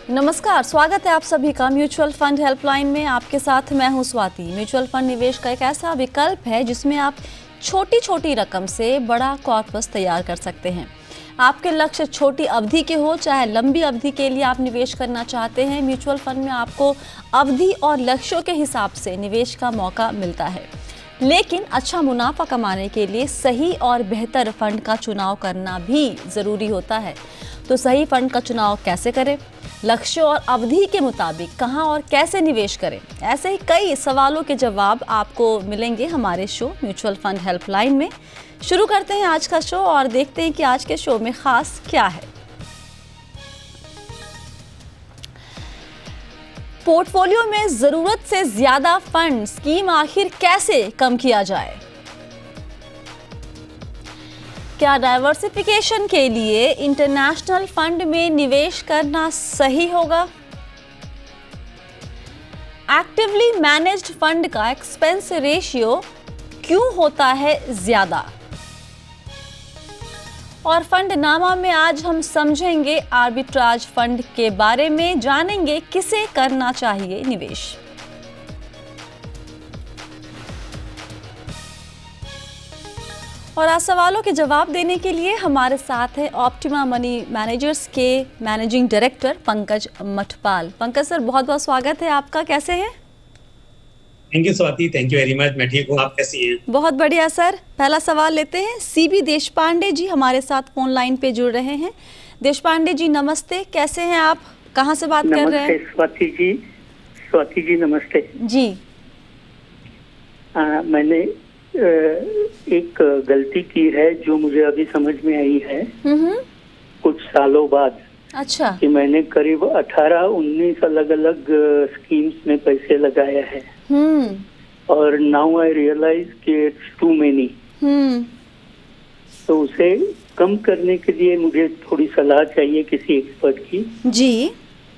नमस्कार, स्वागत है आप सभी का म्यूचुअल फंड हेल्पलाइन में। आपके साथ मैं हूं स्वाति। म्यूचुअल फंड निवेश का एक ऐसा विकल्प है जिसमें आप छोटी छोटी रकम से बड़ा कॉर्पस तैयार कर सकते हैं। आपके लक्ष्य छोटी अवधि के हो चाहे लंबी अवधि के लिए आप निवेश करना चाहते हैं, म्यूचुअल फंड में आपको अवधि और लक्ष्यों के हिसाब से निवेश का मौका मिलता है। लेकिन अच्छा मुनाफा कमाने के लिए सही और बेहतर फंड का चुनाव करना भी ज़रूरी होता है। तो सही फंड का चुनाव कैसे करें, लक्ष्यों और अवधि के मुताबिक कहां और कैसे निवेश करें, ऐसे ही कई सवालों के जवाब आपको मिलेंगे हमारे शो म्यूचुअल फंड हेल्पलाइन में। शुरू करते हैं आज का शो और देखते हैं कि आज के शो में खास क्या है। पोर्टफोलियो में जरूरत से ज्यादा फंड स्कीम आखिर कैसे कम किया जाए? क्या डाइवर्सिफिकेशन के लिए इंटरनेशनल फंड में निवेश करना सही होगा? एक्टिवली मैनेज्ड फंड का एक्सपेंस रेशियो क्यों होता है ज्यादा? और फंड नामा में आज हम समझेंगे आर्बिट्राज फंड के बारे में, जानेंगे किसे करना चाहिए निवेश। और आज सवालों के जवाब देने के लिए हमारे साथ है ऑप्टिमा मनी मैनेजर्स के managing director Pankaj Mathpal. Pankaj sir, बहुत बहुत स्वागत है आपका। कैसे हैं? Thank you Swati, thank you very much. मैं ठीक हूँ, आप कैसी हैं? बहुत बढ़िया सर। पहला सवाल लेते हैं। सीबी देशपांडे जी हमारे साथ फोन लाइन पे जुड़ रहे हैं। देशपांडे जी नमस्ते, कैसे हैं आप? कहाँ से बात कर रहे हैं? स्वाति जी नमस्ते जी। मैंने एक गलती की है जो मुझे अभी समझ में आई है कुछ सालों बाद। अच्छा। कि मैंने करीब 18-19 अलग अलग स्कीम्स में पैसे लगाए हैं और नाउ आई रियलाइज कि इट्स टू मेनी। तो उसे कम करने के लिए मुझे थोड़ी सलाह चाहिए किसी एक्सपर्ट की। जी।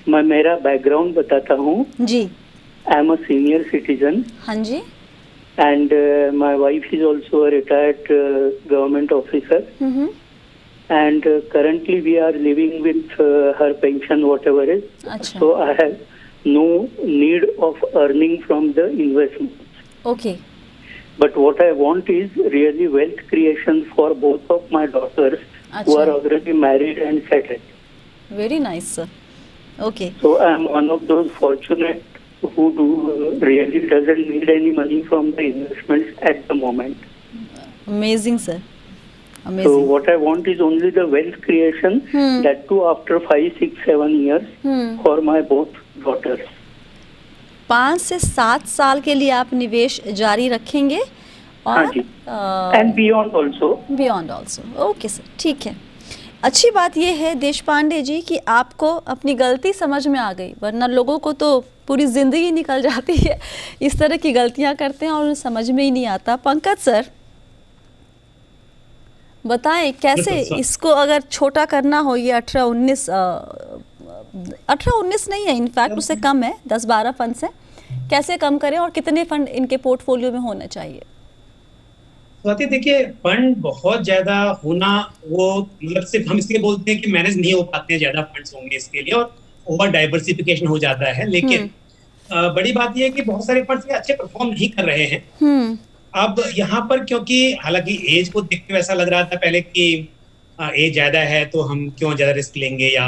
मैं मेरा बैकग्राउंड बताता हूँ जी। I am a senior citizen. हाँ जी। And my wife is also a retired government officer. And currently we are living with her pension, whatever is. Achha. So I have no need of earning from the investments. Okay. But what I want is really wealth creation for both of my daughters who are already married and settled. Very nice, sir. Okay. So I am one of those fortunate who really doesn't need any money from the investments at the moment. Amazing, sir. Amazing. So what I want is only the wealth creation, that too after 5, 6, 7 years for my both daughters. 5 से 7 साल के लिए आप निवेश जारी रखेंगे और हाँ जी। And beyond also. Beyond also. Okay sir, ठीक है। अच्छी बात यह है देशपांडे जी कि आपको अपनी गलती समझ में आ गई, वरना लोगों को तो पूरी जिंदगी निकल जाती है, इस तरह की गलतियां करते हैं और उन्हें समझ में ही नहीं आता। पंकज सर बताएं कैसे इसको अगर छोटा करना हो, ये 18-19 नहीं है, इनफैक्ट उससे कम है, 10-12 फंड से कैसे कम करें और कितने फंड इनके पोर्टफोलियो में होने चाहिए? स्वाति देखिए, फंड बहुत ज्यादा होना वो मतलब सिर्फ हम इसलिए बोलते हैं कि मैनेज नहीं हो पाते हैं, ज्यादा फंड्स होंगे इसके लिए और ओवर डाइवर्सिफिकेशन हो जाता है। लेकिन बड़ी बात यह है कि बहुत सारे फंड्स अच्छे परफॉर्म नहीं कर रहे हैं। अब यहाँ पर क्योंकि हालांकि एज को देख के ऐसा लग रहा था पहले कि एज ज्यादा है तो हम क्यों ज्यादा रिस्क लेंगे या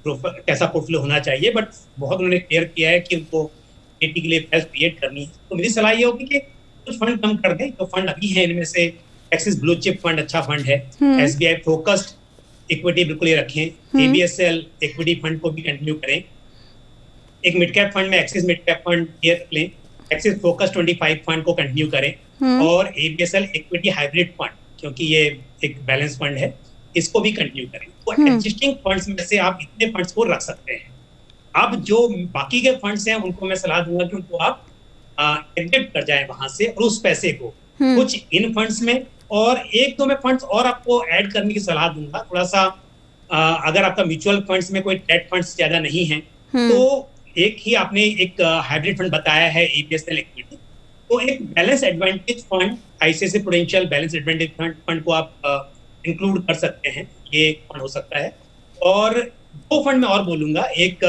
कैसा पोर्टफोलियो होना चाहिए, बट बहुत उन्होंने क्लियर किया है कि उनको बेटी के लिए वेल्थ क्रिएट करनी है। तो मेरी सलाह ये होगी कि कुछ फंड कम कर दें। तो फंड अभी है इनमें से एक्सिस ब्लू चिप फंड अच्छा फंड है, SBI फोकस्ड इक्विटी बिल्कुल ये रखें, ABSL इक्विटी फंड को भी कंटिन्यू करें, एक मिड कैप फंड में एक्सिस मिड कैप फंड ये लें, एक्सिस फोकस 25 फंड को कंटिन्यू करें और ABSL इक्विटी हाइब्रिड फंड क्योंकि ये एक बैलेंस फंड है इसको भी कंटिन्यू करें। तो एग्जिस्टिंग फंड्स में से आप इतने फंड्स को रख सकते हैं। अब जो बाकी के फंड्स हैं उनको मैं सलाह दूंगा कि उनको आप एग्जिट कर जाएं वहां से और उस पैसे को कुछ इन फंड्स में और 1-2 में फंड्स और आपको ऐड करने की सलाह दूंगा। थोड़ा सा अगर आपका म्यूचुअल फंड्स में कोई डेट फंड्स ज्यादा नहीं है तो एक ही आपने एक हाइब्रिड फंड बताया है ABSL इक्विटी, तो एक balance advantage fund ICICI prudential balance advantage fund को आप इंक्लूड कर सकते हैं, ये फंड हो सकता है। और दो फंड मैं और बोलूंगा, एक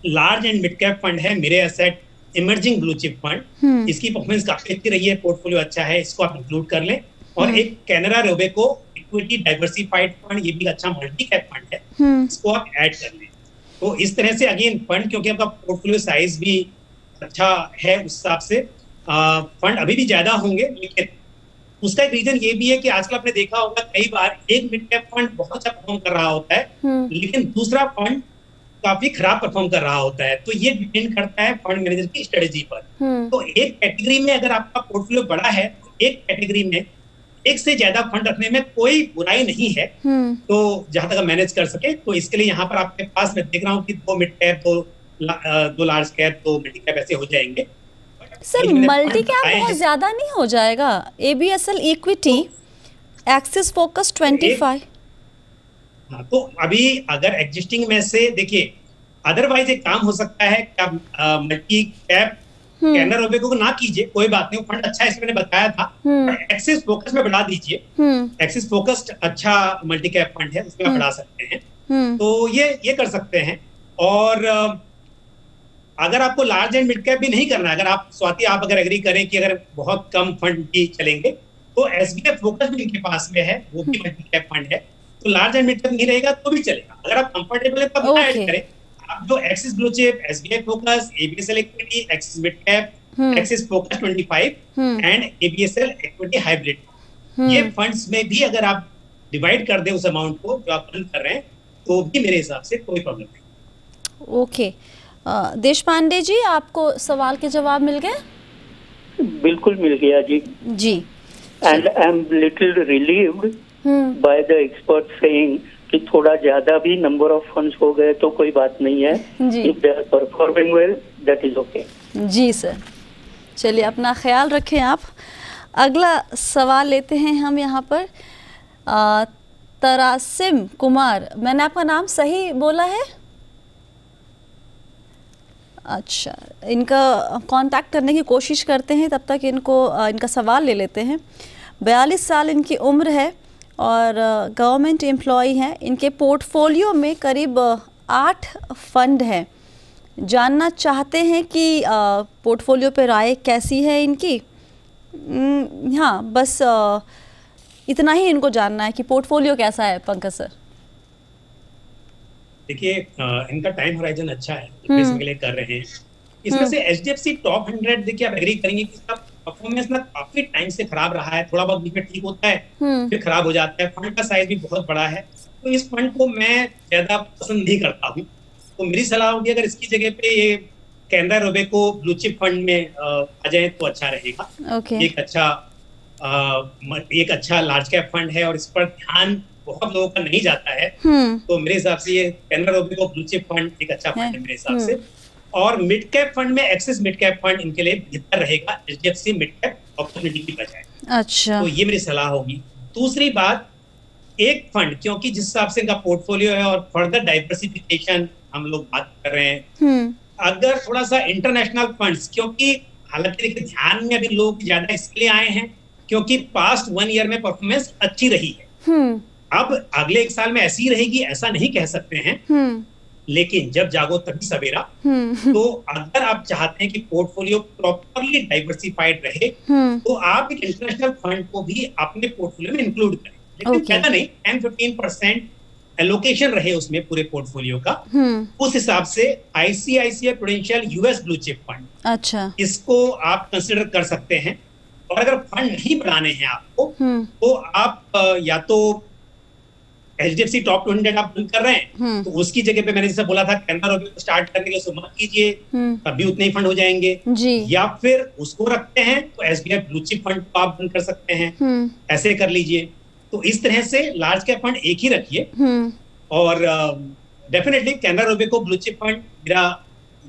large and mid cap fund है मेरे asset emerging blue chip fund. इसकी परफॉर्मेंस काफी अच्छी रही है, पोर्टफोलियो अच्छा है, इसको आप इंक्लूड कर लें। और एक Canara Robeco equity diversified fund, ये भी अच्छा मल्टी कैप फंड है, इसको आप ऐड कर लें। तो इस तरह से अगेन फंड, क्योंकि आपका पोर्टफोलियो साइज भी अच्छा है, उस हिसाब से फंड अभी भी ज्यादा होंगे। लेकिन उसका एक रीजन ये भी है कि आजकल आपने देखा होगा कई बार एक मिड कैप फंड बहुत अच्छा परफॉर्म कर रहा होता है, लेकिन दूसरा फंड काफी खराब परफॉर्म कर रहा होता है। तो ये डिपेंड करता है फंड मैनेजर की स्ट्रेटेजी पर। तो एक कैटेगरी में अगर आपका पोर्टफोलियो बड़ा है, तो एक कैटेगरी में एक से ज्यादा फंड रखने में कोई बुराई नहीं है, तो जहां तक मैनेज कर सके। तो इसके लिए यहाँ पर आपके पास मैं देख रहा हूँ कि 2 mid cap, 2 large cap, 2 multi cap ऐसे हो जाएंगे। सर मल्टी कैप बहुत ज्यादा नहीं हो जाएगा? ABSL equity, axis focus 25। हाँ, तो अभी अगर एग्जिस्टिंग में से देखिए, अदरवाइज एक काम हो सकता है कि आप मल्टी कैप कैनरा रोबेको को ना कीजिए, कोई बात नहीं, फंड अच्छा है, इसमें मैंने बताया था। एक्सिस फोकस में बढ़ा दीजिए। एक्सिस फोकस्ड अच्छा मल्टी कैप फंड है, उसमें आप बढ़ा सकते हैं। तो ये कर सकते हैं। और अगर आपको लार्ज एंड मिड कैप भी नहीं करना है, अगर आप स्वाति आप अगर एग्री करें कि अगर बहुत कम फंड भी चलेंगे, तो SBI फोकस भी इनके पास में है, वो भी मल्टी कैप फंड है। तो लार्ज एंड मिड कैप नहीं रहेगा तो भी चलेगा, अगर आप कंफर्टेबल है तब ऐड करें। आप जो axis blue chip, SBI focus, ABSL equity, axis mid cap, axis focus 25 and ABSL equity hybrid, ये फंड्स में भी अगर आप डिवाइड कर दें उस अमाउंट को जो आप फंड कर रहे हैं, तो भी मेरे हिसाब से कोई प्रॉब्लम नहीं। ओके, देश पांडे जी, आपको सवाल के जवाब मिल गए? बिल्कुल मिल गया जी। जी। And I am little relieved by the expert saying कि थोड़ा ज्यादा भी नंबर ऑफ फंड्स हो गए तो कोई बात नहीं है। If they are performing well that is okay. जी सर, चलिए अपना ख्याल रखें आप। अगला सवाल लेते हैं हम यहाँ पर। तरासिम कुमार, मैंने आपका नाम सही बोला है? अच्छा, इनका कांटेक्ट करने की कोशिश करते हैं, तब तक इनका सवाल ले लेते हैं। 42 साल इनकी उम्र है और गवर्नमेंट एम्प्लॉई हैं। इनके पोर्टफोलियो में करीब 8 फंड हैं। जानना चाहते हैं कि पोर्टफोलियो पे राय कैसी है इनकी। हाँ, बस इतना ही इनको जानना है कि पोर्टफोलियो कैसा है। पंकज सर, देखिए इनका टाइम होराइजन अच्छा है, बेसिकली कर रहे हैं। इसमें से HDFC टॉप 100, देखिए आप एग्री करेंगे कि इसका परफॉर्मेंस ना काफी टाइम से खराब रहा है, थोड़ा बहुत बीच में ठीक होता है, फिर खराब हो जाता है। फंड का साइज भी बहुत बड़ा है, तो इस फंड को मैं ज्यादा पसंद नहीं करता हूँ। तो मेरी सलाह होगी अगर इसकी जगह पे ये Canara Robeco blue chip fund में आ जाए तो अच्छा रहेगा। एक अच्छा लार्ज कैप फंड है और इस पर ध्यान बहुत लोगों का नहीं जाता है। तो मेरे हिसाब से ये Canara Robeco blue chip fund एक अच्छा फंड है मेरे हिसाब से। और मिड कैप फंड में एक्सिस मिड कैप फंड इनके लिए बेहतर रहेगा HDFC मिड कैप अपॉर्चुनिटी की बजाय। अच्छा, तो ये मेरी सलाह होगी। दूसरी बात, एक फंड क्योंकि जिस हिसाब से इनका पोर्टफोलियो है और फर्दर डाइवर्सिफिकेशन हम लोग बात कर रहे हैं, अगर थोड़ा सा इंटरनेशनल फंड्स, क्योंकि हालांकि देखिए ध्यान में अभी लोग ज्यादा इसलिए आए हैं क्योंकि पास्ट 1 ईयर में परफॉर्मेंस अच्छी रही है। अब अगले 1 साल में ऐसी ही रहेगी ऐसा नहीं कह सकते हैं, लेकिन जब जागो तभी सवेरा। तो अगर आप चाहते हैं कि पोर्टफोलियो प्रॉपर्ली डाइवर्सिफाइड रहे, तो आप एक इंटरनेशनल फंड को भी अपने पोर्टफोलियो में इंक्लूड करें, लेकिन ज्यादा नहीं, 10-15% एलोकेशन रहे उसमें पूरे पोर्टफोलियो का। उस हिसाब से ICICI prudential US blue chip fund, अच्छा, इसको आप कंसिडर कर सकते हैं। और अगर फंड नहीं बढ़ाने हैं आपको, तो आप या तो HDFC टॉप 200 आप बंद कर रहे हैं, तो उसकी जगह पे मैंने जैसे बोला था कैनरा रोबेको स्टार्ट करने के लिए मत कीजिए, तब भी उतने ही फंड हो जाएंगे जी। या फिर उसको रखते हैं तो SBI ब्लू चिप फंड को आप बंद कर सकते हैं, ऐसे कर लीजिए। तो इस तरह से लार्ज कैप फंड एक ही रखिए। और definitely Canara Robeco blue chip fund मेरा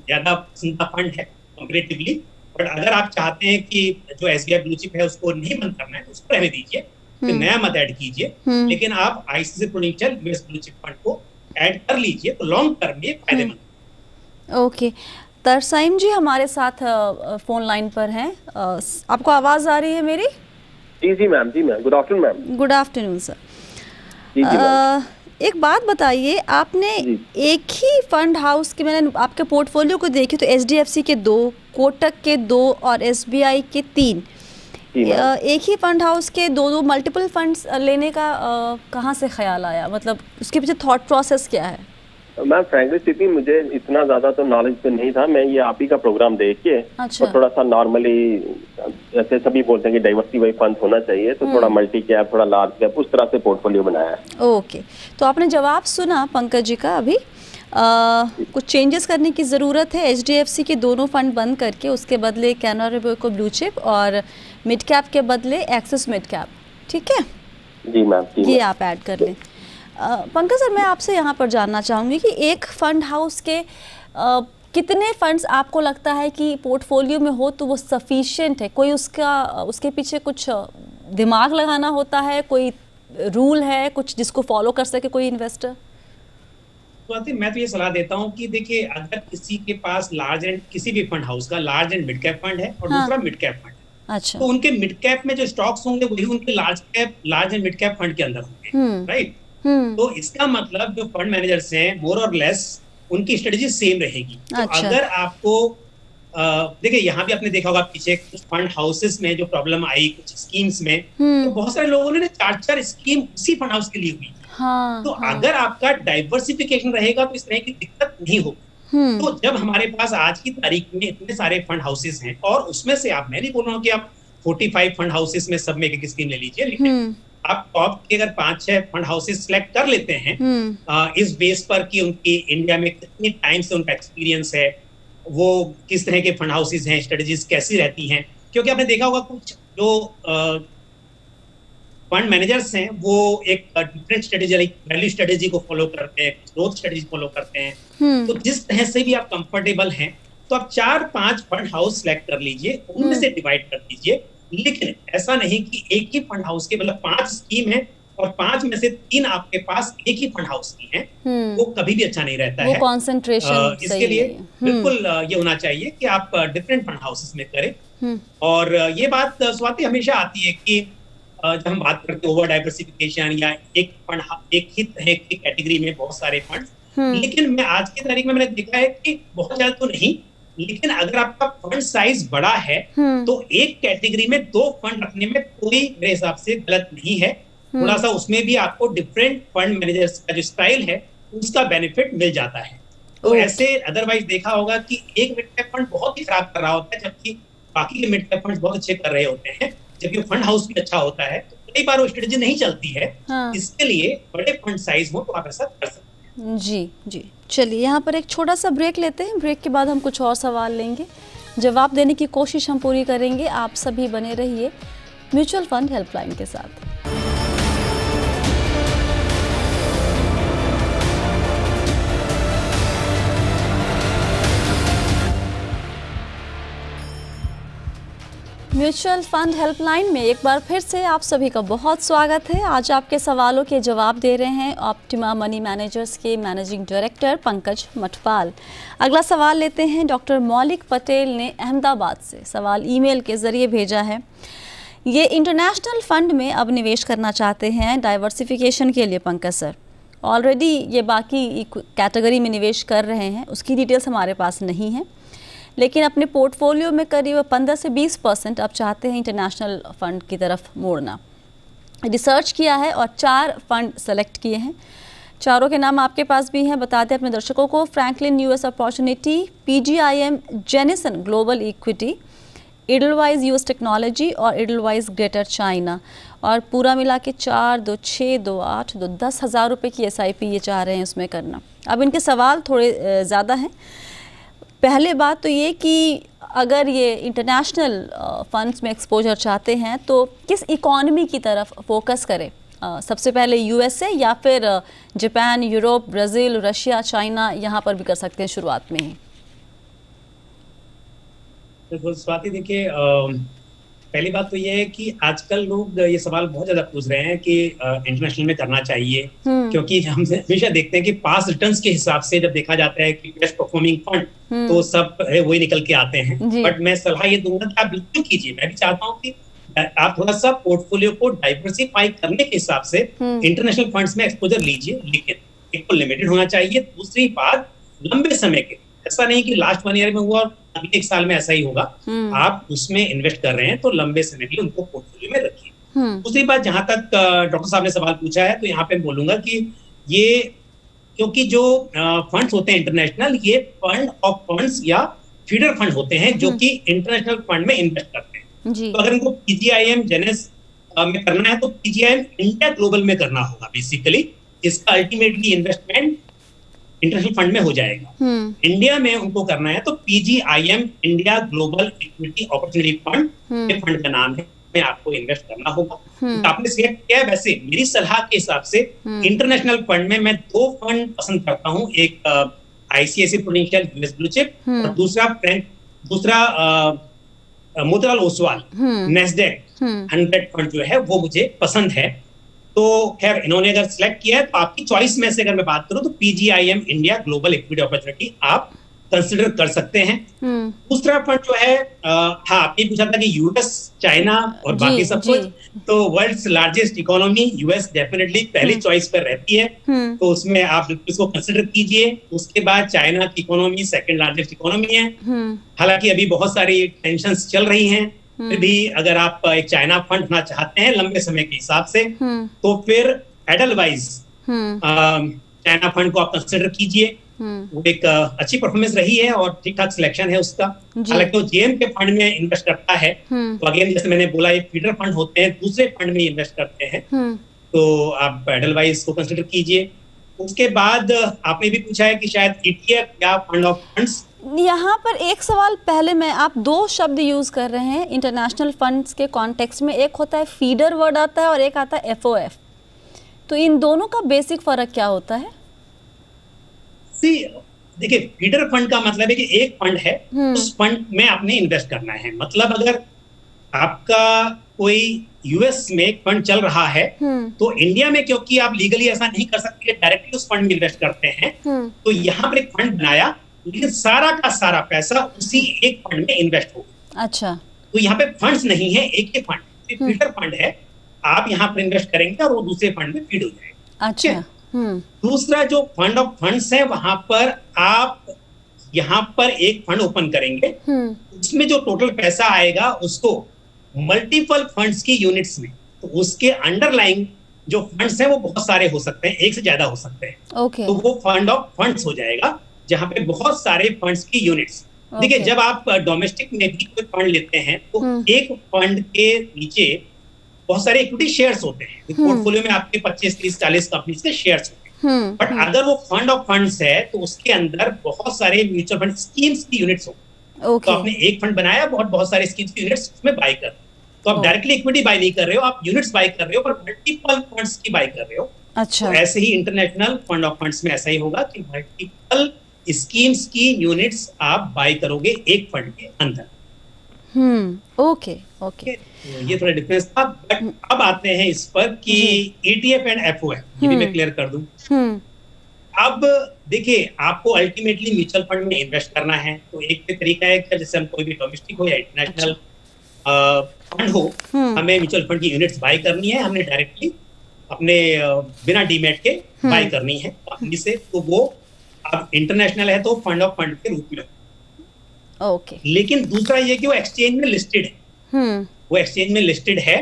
ज्यादा पसंद का फंड है कंपैरेटिवली। बट अगर आप चाहते हैं कि जो SBI ब्लू चिप है उसको नहीं बंद करना है, उसको रहने दीजिए, तो नया मत ऐड कीजिए, लेकिन आप ICICI prudential US blue chip fund को ऐड कर लीजिए, तो लॉन्ग टर्म में फायदेमंद। ओके, तरसाइम जी हमारे साथ फोन लाइन पर हैं। आपको आवाज आ रही है मेरी? जी मैम, जी ma'am, good afternoon ma'am. Good afternoon sir. एक बात बताइए, आपने एक ही फंड हाउस के, मैंने आपके पोर्टफोलियो को देखी तो एचडीएफसी के 2, कोटक के 2 और एसबीआई के 3, एक ही फंड हाउस के 2 मल्टीपल फंड्स लेने का कहाँ से ख्याल आया? मतलब उसके पीछे थॉट प्रोसेस क्या है? मैम फ्रैंकली स्पीकिंग मुझे इतना ज्यादा तो नॉलेज तो नहीं था। मैं ये आप ही का प्रोग्राम देख के अच्छा। और थोड़ा सा नॉर्मली जैसे सभी बोलते हैं कि डाइवर्सिफाई फंड होना चाहिए, तो थोड़ा मल्टी कैप, थोड़ा लार्ज कैप, उस तरह से पोर्टफोलियो बनाया है। ओके, तो आपने जवाब सुना पंकज जी का। अभी कुछ चेंजेस करने की ज़रूरत है। एचडीएफसी के दोनों फंड बंद करके उसके बदले कैनरा रोबेको ब्लू चिप और मिड कैप के बदले एक्सिस मिड कैप, ठीक है जी मैम, ये आप ऐड कर लें। पंकज सर, मैं आपसे यहाँ पर जानना चाहूँगी कि एक फंड हाउस के कितने फंड्स आपको लगता है कि पोर्टफोलियो में हो तो वो सफिशिएंट है? कोई उसके पीछे कुछ दिमाग लगाना होता है, कोई रूल है कुछ जिसको फॉलो कर सके कोई इन्वेस्टर? तो मैं तो ये सलाह देता हूँ कि देखिए, अगर किसी के पास लार्ज एंड किसी भी फंड हाउस का large and mid cap fund है और दूसरा मिड कैप फंड है, अच्छा, तो उनके मिड कैप में जो स्टॉक्स होंगे वही उनके large and mid cap fund के अंदर होंगे, राइट? तो इसका मतलब जो फंड मैनेजर्स हैं मोर और लेस उनकी स्ट्रेटजी सेम रहेगी। तो अगर आपको देखिए, यहाँ भी आपने देखा होगा पीछे कुछ फंड हाउसेस में जो प्रॉब्लम आई कुछ स्कीम्स में, तो बहुत सारे लोगों ने 4 स्कीम उसी फंड हाउस के लिए हुई। तो अगर आपका डाइवर्सिफिकेशन रहेगा तो इस तरह की दिक्कत नहीं होगी। तो जब हमारे पास आज की तारीख में इतने सारे फंड हाउसेस हैं और उसमें से मैं नहीं बोल रहा हूँ कि आप 45 फंड हाउसेस में सब में एक स्कीम ले लीजिए, लेकिन आप टॉप के अगर 5-6 फंड हाउसेस सिलेक्ट कर लेते हैं इस बेस पर कि उनकी इंडिया में कितने टाइम से उनका एक्सपीरियंस है, वो किस तरह के फंड हाउसेस हैं, स्ट्रेटजीज कैसी रहती हैं, क्योंकि आपने देखा होगा कुछ जो फंड मैनेजर्स हैं वो एक different strategy, like value strategy को फॉलो करते हैं, ग्रोथ स्ट्रेटजी फॉलो करते हैं। तो जिस तरह से भी आप कंफर्टेबल हैं तो आप 4-5 फंड हाउस सिलेक्ट कर लीजिए, उनमें से डिवाइड कर दीजिए। लेकिन ऐसा नहीं कि एक ही फंड हाउस के मतलब 5 स्कीम है और 5 में से 3 आपके पास एक ही फंड हाउस की हैं, वो कभी भी अच्छा नहीं रहता है। कंसंट्रेशन इसके लिए बिल्कुल ये होना चाहिए कि आप डिफरेंट फंड हाउसेस में करें। और ये बात स्वाति हमेशा आती है कि जब हम बात करते हैं ओवर डाइवर्सिफिकेशन या एक ही तरह की कैटेगरी में बहुत सारे फंड, लेकिन मैं आज की तारीख में मैंने देखा है कि बहुत ज्यादा तो नहीं, लेकिन अगर आपका फंड साइज बड़ा है तो एक कैटेगरी में 2 फंड रखने में कोई मेरे हिसाब से गलत नहीं है। थोड़ा सा उसमें भी आपको डिफरेंट फंड मैनेजर्स का जो स्टाइल है उसका बेनिफिट मिल जाता है। तो ऐसे अदरवाइज देखा होगा कि एक मिड कैप फंड बहुत ही खराब कर रहा होता है जबकि बाकी के मिड कैप फंड बहुत अच्छे कर रहे होते हैं, जबकि फंड हाउस भी अच्छा होता है। तो कई बार वो स्ट्रेटजी नहीं चलती है। इसके लिए बड़े फंड साइज हो तो आप ऐसा कर सकते हैं। जी, चलिए यहाँ पर एक छोटा सा ब्रेक लेते हैं। ब्रेक के बाद हम कुछ और सवाल लेंगे, जवाब देने की कोशिश हम पूरी करेंगे। आप सभी बने रहिए म्यूचुअल फंड हेल्पलाइन के साथ। म्यूचुअल फंड हेल्पलाइन में एक बार फिर से आप सभी का बहुत स्वागत है। आज आपके सवालों के जवाब दे रहे हैं ऑप्टिमा मनी मैनेजर्स के मैनेजिंग डायरेक्टर पंकज मठपाल। अगला सवाल लेते हैं। डॉक्टर मौलिक पटेल ने अहमदाबाद से सवाल ईमेल के ज़रिए भेजा है। ये इंटरनेशनल फंड में अब निवेश करना चाहते हैं डाइवर्सिफिकेशन के लिए। पंकज सर, ऑलरेडी ये बाकी कैटेगरी में निवेश कर रहे हैं, उसकी डिटेल्स हमारे पास नहीं है, लेकिन अपने पोर्टफोलियो में करीब 15 से 20% अब चाहते हैं इंटरनेशनल फ़ंड की तरफ मोड़ना। रिसर्च किया है और 4 फंड सेलेक्ट किए हैं। चारों के नाम आपके पास भी हैं, बताते हैं अपने दर्शकों को। Franklin US opportunity, PGIM Jennison global equity, Edelweiss US technology और इडलवाइज ग्रेटर चाइना। और पूरा मिला के 4, 2, 6, 2, 8, 2, 10,000 रुपये की SIP ये चाह रहे हैं उसमें करना। अब इनके सवाल थोड़े ज़्यादा हैं। पहले बात तो ये कि अगर ये इंटरनेशनल फंड्स में एक्सपोजर चाहते हैं तो किस इकॉनमी की तरफ फोकस करें? सबसे पहले USA या फिर Japan, Europe, Brazil, Russia, China, यहाँ पर भी कर सकते हैं शुरुआत में ही? बिल्कुल स्वाति, देखिए पहली बात तो ये है कि आजकल लोग ये सवाल बहुत ज्यादा पूछ रहे हैं कि इंटरनेशनल में करना चाहिए, क्योंकि हम हमेशा देखते हैं कि पास रिटर्न्स के हिसाब से जब देखा जाता है कि बेस्ट परफॉर्मिंग फंड तो सब वही निकल के आते हैं। बट मैं सलाह ये दूंगा कि आप बिल्कुल कीजिए। मैं भी चाहता हूँ कि आप थोड़ा सा पोर्टफोलियो को डाइवर्सिफाई करने के हिसाब से इंटरनेशनल फंड्स में एक्सपोजर लीजिए, लेकिन एक तो लिमिटेड होना चाहिए। दूसरी बात, लंबे समय के, ऐसा नहीं कि लास्ट 1 ईयर में हुआ और अगले 1 साल में ऐसा ही होगा। आप उसमें इन्वेस्ट कर रहे हैं तो लंबे समय के लिए उनको पोर्टफोलियो में रखिए। दूसरी बात, जहां तक डॉक्टर साहब ने सवाल पूछा है, तो यहाँ पे बोलूंगा कि ये, क्योंकि जो फंड्स होते हैं इंटरनेशनल, ये फंड ऑफ फंड्स या फीडर फंड होते हैं जो कि इंटरनेशनल फंड में इन्वेस्ट करते हैं। तो अगर इनको पीजीआईएम जेनेस में करना है तो पीजीआईएम इंडिया ग्लोबल में करना होगा। बेसिकली इसका अल्टीमेटली इन्वेस्टमेंट इंटरनेशनल फंड में हो जाएगा। इंडिया में उनको करना है तो PGIM India global equity opportunity fund, ये फंड का नाम है, में आपको इन्वेस्ट करना होगा। तो आपने सिलेक्ट किया है। वैसे मेरी सलाह के हिसाब से इंटरनेशनल फंड में मैं 2 फंड पसंद करता हूँ, एक ICICI prudential US blue chip और दूसरा मोतीलाल ओसवाल नेस्डेक 100 फंड जो है वो मुझे पसंद है। तो खैर, इन्होंने अगर सिलेक्ट किया है तो आपकी चॉइस में से अगर मैं बात करूं तो PGIM India global equity opportunity आप कंसिडर कर सकते हैं। दूसरा फंड जो है, हाँ, आपने पूछा था कि यूएस, चाइना और बाकी सब कुछ, तो world's largest economy US definitely पहली चॉइस पर रहती है, तो उसमें आप इसको कंसिडर कीजिए। उसके बाद चाइना की इकोनॉमी सेकंड लार्जेस्ट इकोनॉमी है। हालांकि अभी बहुत सारी टेंशंस चल रही हैं, फिर भी अगर आप एक चाइना फंड होना चाहते हैं लंबे समय के हिसाब से, तो फिर एडलवाइज चाइना फंड को आप कंसिडर कीजिए। वो एक अच्छी परफॉर्मेंस रही है और ठीक ठाक सिलेक्शन है उसका। हालांकि वो जेएम के फंड में इन्वेस्ट करता है, तो अगेन जैसे मैंने बोला, ये फीडर फंड होते हैं, दूसरे फंड में इन्वेस्ट करते हैं, तो आप एडलवाइज को कंसिडर कीजिए। उसके बाद आपने भी पूछा है कि शायद ईटीएफ या फंड ऑफ फंड्स। यहाँ पर एक सवाल पहले मैं, आप 2 शब्द यूज कर रहे हैं इंटरनेशनल फंड्स के कॉन्टेक्स्ट में, एक होता है फीडर वर्ड आता है और एक आता है एफओएफ, तो इन दोनों का बेसिक फर्क क्या होता है? देखिए, फीडर फंड का मतलब है कि एक फंड है, उस फंड में आपने इन्वेस्ट करना है। मतलब अगर आपका कोई यूएस में एक फंड चल रहा है, तो इंडिया में क्योंकि आप लीगली ऐसा नहीं कर सकते डायरेक्टली उस फंड में इन्वेस्ट करते हैं, तो यहाँ पर एक फंड बनाया, लेकिन सारा का सारा पैसा उसी एक फंड में इन्वेस्ट होगा। अच्छा, तो यहाँ पे फंड्स नहीं है, एक ही फंड, फीडर फंड है, आप यहाँ पर इन्वेस्ट करेंगे और वो दूसरे फंड में फीड हो जाएगा। अच्छा, दूसरा जो फंड ऑफ फंड्स है, वहां पर आप यहाँ पर एक फंड ओपन करेंगे, उसमें जो टोटल पैसा आएगा उसको मल्टीपल फंड्स की यूनिट्स में, तो उसके अंडरलाइंग जो फंड्स हैं वो बहुत सारे हो सकते हैं, एक से ज्यादा हो सकते हैं। तो वो फंड ऑफ फंड्स हो जाएगा, जहां पे बहुत सारे फंड्स की यूनिट्स। देखिए, जब आप डोमेस्टिक में भी कोई फंड लेते हैं तो एक फंड के नीचे बहुत सारे इक्विटी शेयर्स होते हैं, पोर्टफोलियो में आपके 25, 30, 40 कंपनीज के शेयर्स होते हैं। बट अगर वो फंड ऑफ फंड्स है तो उसके अंदर बहुत सारे म्यूचुअल फंड स्कीम्स की यूनिट्स होती हैं। तो आपने एक फंड बनाया, बहुत सारे स्कीम्स की यूनिट्स उसमें बाय कर, तो आप डायरेक्टली इक्विटी बाय नहीं कर रहे हो, आप यूनिट्स बाय कर रहे हो, पर मल्टीपल फंड्स की बाय कर रहे हो। अच्छा, तो ऐसे ही इंटरनेशनल फंड ऑफ फंड्स में ऐसा ही होगा कि मल्टीपल स्कीम्स की यूनिट्स आप बाय करोगे एक फंड के अंदर। ओके ओके, ये थोड़ा डिफरेंस था। बट अब आते हैं इस पर कि ईटीएफ एंड एफओएफ, ये भी मैं क्लियर कर दूं। अब देखिए, आपको अल्टीमेटली म्यूचुअल फंड में इन्वेस्ट करना है, तो एक तरीका है कि जैसे हम कोई भी डोमेस्टिक हो या इंटरनेशनल फंड हो, हमें म्यूचुअल फंड की यूनिट्स बाय करनी है, हमने डायरेक्टली अपने बिना डीमैट के बाय करनी है कंपनी से, तो वो अब इंटरनेशनल है तो फंड ऑफ फंड के रूप में। ओके, तो दूसरा ये कि वो एक्सचेंज में लिस्टेड है, वो एक्सचेंज में लिस्टेड है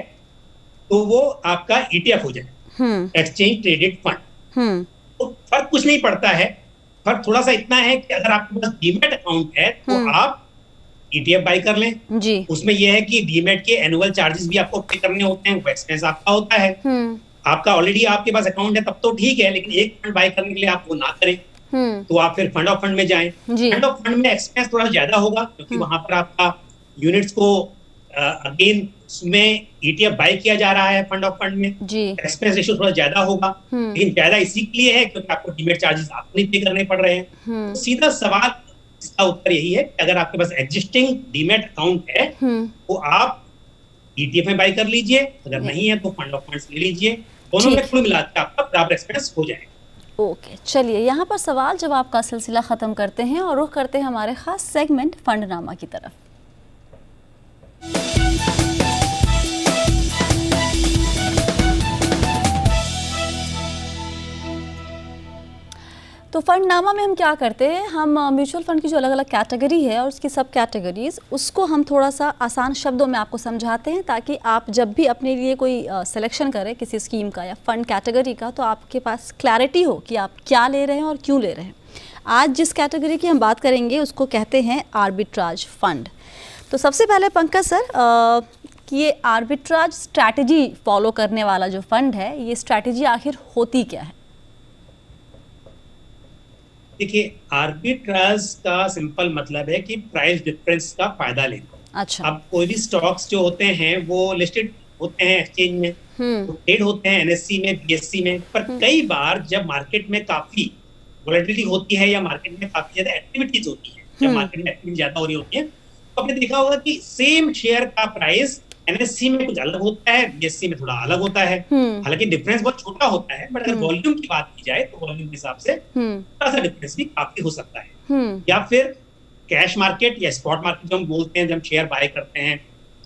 तो वो आपका ईटीएफ हो जाए, एक्सचेंज ट्रेडेड फंड। तो फर्क कुछ नहीं पड़ता है, फर्क थोड़ा सा इतना है कि अगर आपके पास डीमैट अकाउंट है तो आप ईटीएफ बाय कर लें जी। उसमें यह है कि डीमैट के एनुअल चार्जेस भी आपको पे करने होते हैं, वो एक्सपेंस आपका होता है। आपका ऑलरेडी आपके पास अकाउंट है तब तो ठीक है, लेकिन एक फंड बाय करने के लिए आप वो ना करें, तो आप फिर फंड ऑफ फंड में जाएं। फंड ऑफ फंड में एक्सपेंस थोड़ा ज्यादा होगा क्योंकि वहां पर आपका यूनिट्स को अगेन उसमें ईटीएफ बाय किया जा रहा है फंड ऑफ फंड में, एक्सपेंस रेशियो थोड़ा ज्यादा होगा, लेकिन ज्यादा इसी के लिए है क्योंकि आपको डीमैट चार्जेस आपको नहीं पे करने पड़ रहे हैं। तो सीधा सवाल, इसका उत्तर यही है कि अगर आपके पास एग्जिस्टिंग डीमैट अकाउंट है तो आप ईटीएफ में बाय कर लीजिए, अगर नहीं है तो फंड ऑफ फंड्स ले लीजिए, दोनों में कुल मिलाकर आपका बराबर एक्सपेंस हो जाएगा। ओके, चलिए यहाँ पर सवाल जवाब का सिलसिला ख़त्म करते हैं और रुख करते हैं हमारे ख़ास सेगमेंट फंडनामा की तरफ। तो फंडनामा में हम क्या करते हैं, हम म्यूचुअल फंड की जो अलग अलग कैटेगरी है और उसकी सब कैटेगरीज, उसको हम थोड़ा सा आसान शब्दों में आपको समझाते हैं, ताकि आप जब भी अपने लिए कोई सिलेक्शन करें किसी स्कीम का या फंड कैटेगरी का, तो आपके पास क्लैरिटी हो कि आप क्या ले रहे हैं और क्यों ले रहे हैं। आज जिस कैटेगरी की हम बात करेंगे उसको कहते हैं आर्बिट्राज फंड। तो सबसे पहले पंकज सर, कि ये आर्बिट्राज स्ट्रैटेजी फॉलो करने वाला जो फंड है, ये स्ट्रैटेजी आखिर होती क्या है? देखिए, आर्बिट्राज का सिंपल मतलब है कि प्राइस डिफरेंस का फायदा लेना। अच्छा। अब कोई भी स्टॉक्स जो होते हैं वो लिस्टेड होते हैं एक्सचेंज में, ट्रेड होते हैं एनएससी में, बीएससी में, पर कई बार जब मार्केट में काफी वोलेटिलिटी होती है या मार्केट में काफी ज्यादा एक्टिविटीज होती है, जब मार्केट में एक्टिविटी ज्यादा हो रही होती है, तो आपने देखा होगा कि सेम शेयर का प्राइस एनएससी में कुछ अलग होता है, बीएससी में थोड़ा अलग होता है। हालांकि डिफरेंस बहुत छोटा होता है, बट अगर वॉल्यूम की बात की जाए तो वॉल्यूम के हिसाब से थोड़ा सा डिफरेंस भी काफी हो सकता है। या फिर कैश मार्केट या स्पॉट मार्केट जो हम बोलते हैं, जब हम शेयर बाय करते हैं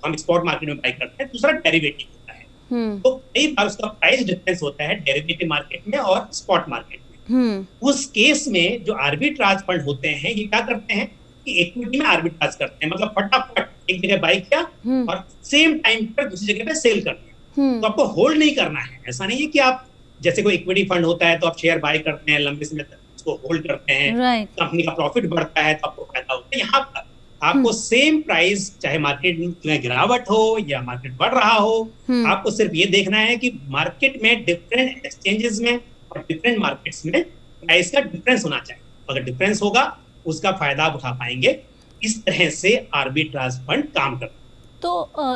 हम स्पॉट मार्केट में बाय करते हैं, दूसरा डेरिवेटिव होता है। तो कई बार उसका प्राइस डिफरेंस होता है डेरिवेटिव मार्केट में और स्पॉट मार्केट में। उस केस में जो आर्बिट्राज फंड होते हैं, ये क्या करते हैं कि इक्विटी में आर्बिट्राज करते हैं, मतलब फटाफट एक जगह बाय किया और सेम टाइम पर दूसरी जगह पे सेल कर दिया। तो आपको होल्ड नहीं करना है। ऐसा नहीं है कि आप, जैसे कोई इक्विटी फंड होता है तो आप शेयर बाय करते हैं, लंबे समय तक उसको होल्ड करते हैं, कंपनी का प्रॉफिट बढ़ता है तो आपको फायदा होता है। यहाँ पर आपको सेम प्राइस, चाहे मार्केट में गिरावट हो या मार्केट बढ़ रहा हो, आपको सिर्फ ये देखना है कि मार्केट में डिफरेंट एक्सचेंजेस में और डिफरेंट मार्केट्स में प्राइस का डिफरेंस होना चाहिए। अगर डिफरेंस होगा उसका फायदा आप उठा पाएंगे। इस तरह से आर्बिट्राज फंड काम करता है। तो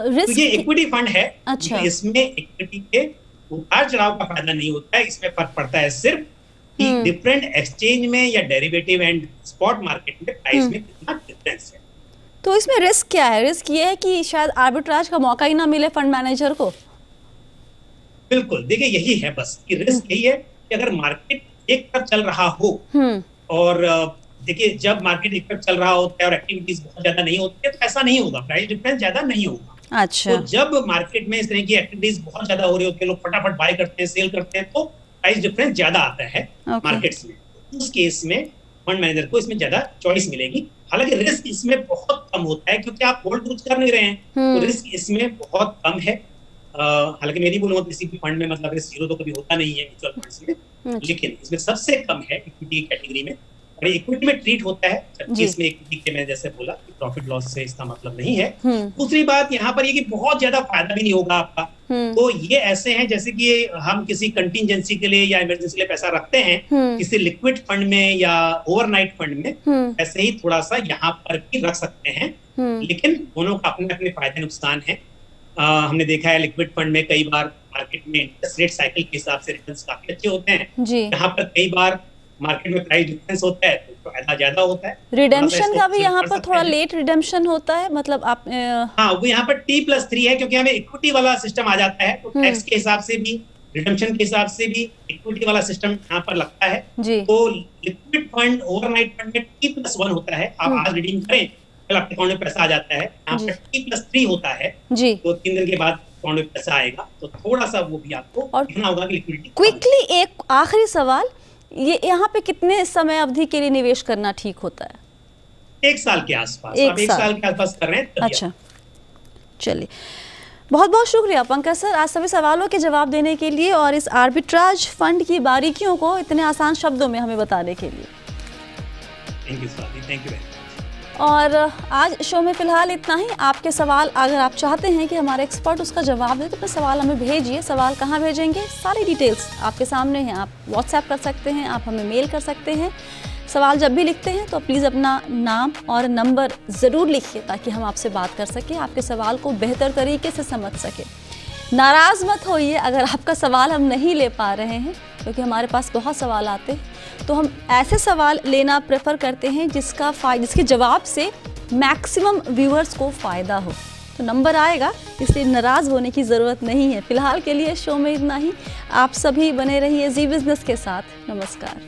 रिस्क, तो ये इक्विटी फंड है। अच्छा। इसमें इक्विटी के उतार चढ़ाव का फायदा नहीं होता है, इसमें फर्क पड़ता है सिर्फ कि डिफरेंट एक्सचेंज में या डेरिवेटिव एंड स्पॉट मार्केट में प्राइस में कितना डिफरेंस है। तो इसमें रिस्क क्या है? रिस्क ये है कि शायद आर्बिट्राज का मौका ही ना मिले फंड मैनेजर को। बिल्कुल, देखिए यही है बस कि रिस्क यही है कि अगर मार्केट एक तरफ चल रहा हो, और देखिए जब मार्केट एक तरफ चल रहा होता है और एक्टिविटीज बहुत ज्यादा नहीं होती है तो ऐसा नहीं होगा, प्राइस डिफरेंस ज्यादा नहीं होगा। अच्छा। तो जब मार्केट में इस तरह की एक्टिविटीज बहुत ज्यादा हो रही होती है, लोग फटाफट बाय करते हैं, सेल करते हैं, तो प्राइस डिफरेंस ज्यादा आता है मार्केट्स में। उस केस में फंड मैनेजर को इसमें ज्यादा चॉइस मिलेगी। हालांकि रिस्क इसमें बहुत कम होता है क्योंकि आप होल्ड कुछ कर नहीं रहे हैं, तो रिस्क इसमें बहुत कम है। हालांकि मेरी बोलूँ किसी भी फंड में मतलब रिस्क जीरो तो कभी होता नहीं है म्यूचुअल फंड्स में, लेकिन इसमें सबसे कम है इक्विटी कैटेगरी में। और इक्विटी में ट्रीट होता है, जबकि इसमें इक्विटी के मैंने जैसे बोला कि प्रॉफिट लॉस से इसका मतलब नहीं है। दूसरी बात यहाँ पर ये कि बहुत ज्यादा फायदा भी नहीं होगा आपका। तो ये ऐसे हैं जैसे कि हम किसी कंटिंजेंसी के लिए या इमरजेंसी के लिए पैसा रखते हैं किसी लिक्विड फंड में या ओवरनाइट फंड में, ऐसे ही थोड़ा सा यहाँ पर भी रख सकते हैं। लेकिन दोनों का अपने अपने फायदे नुकसान है। हमने देखा है लिक्विड फंड में कई बार मार्केट में इंटरेस्ट रेट साइकिल के हिसाब से रिटर्न्स काफी अच्छे होते हैं, यहाँ पर कई बार मार्केट में प्राइस डिफरेंस होता है तो फायदा ज्यादा होता है। रिडेम्पशन का भी यहाँ पर थोड़ा लेट रिडेम्पशन होता है, मतलब आप हाँ, वो यहाँ पर T+3 है क्योंकि हमें इक्विटी वाला सिस्टम आ जाता है, तो टैक्स के हिसाब से भी, रिडेम्पशन के हिसाब से भी इक्विटी वाला सिस्टम यहाँ पर लगता है। तो लिक्विड फंड, ओवरनाइट फंड में T+1 होता है। आप आज रिडीम करें, कल आपके अकाउंट में पैसा आ जाता है। यहाँ पर T+3 होता है, तो 3 दिन के बाद अकाउंट में पैसा आएगा। तो थोड़ा सा वो भी आपको देखना होगा कि लिक्विडिटी। क्विकली एक आखिरी सवाल, ये यहाँ पे कितने समय अवधि के लिए निवेश करना ठीक होता है? 1 साल के आसपास। आप 1 साल के आसपास कर रहे हैं। अच्छा, चलिए, बहुत बहुत शुक्रिया पंकज सर आज सभी सवालों के जवाब देने के लिए और इस आर्बिट्राज फंड की बारीकियों को इतने आसान शब्दों में हमें बताने के लिए। Thank you Swati, thank you. और आज शो में फिलहाल इतना ही। आपके सवाल अगर आप चाहते हैं कि हमारे एक्सपर्ट उसका जवाब दे तो अपने सवाल हमें भेजिए। सवाल कहाँ भेजेंगे? सारी डिटेल्स आपके सामने हैं। आप व्हाट्सएप कर सकते हैं, आप हमें मेल कर सकते हैं। सवाल जब भी लिखते हैं तो प्लीज़ अपना नाम और नंबर ज़रूर लिखिए ताकि हम आपसे बात कर सकें, आपके सवाल को बेहतर तरीके से समझ सकें। नाराज़ मत होइए अगर आपका सवाल हम नहीं ले पा रहे हैं, क्योंकि हमारे पास बहुत सवाल आते हैं, तो हम ऐसे सवाल लेना प्रेफर करते हैं जिसके जवाब से मैक्सिमम व्यूअर्स को फ़ायदा हो। तो नंबर आएगा, इसलिए नाराज़ होने की ज़रूरत नहीं है। फ़िलहाल के लिए शो में इतना ही। आप सभी बने रहिए जी बिज़नेस के साथ। नमस्कार।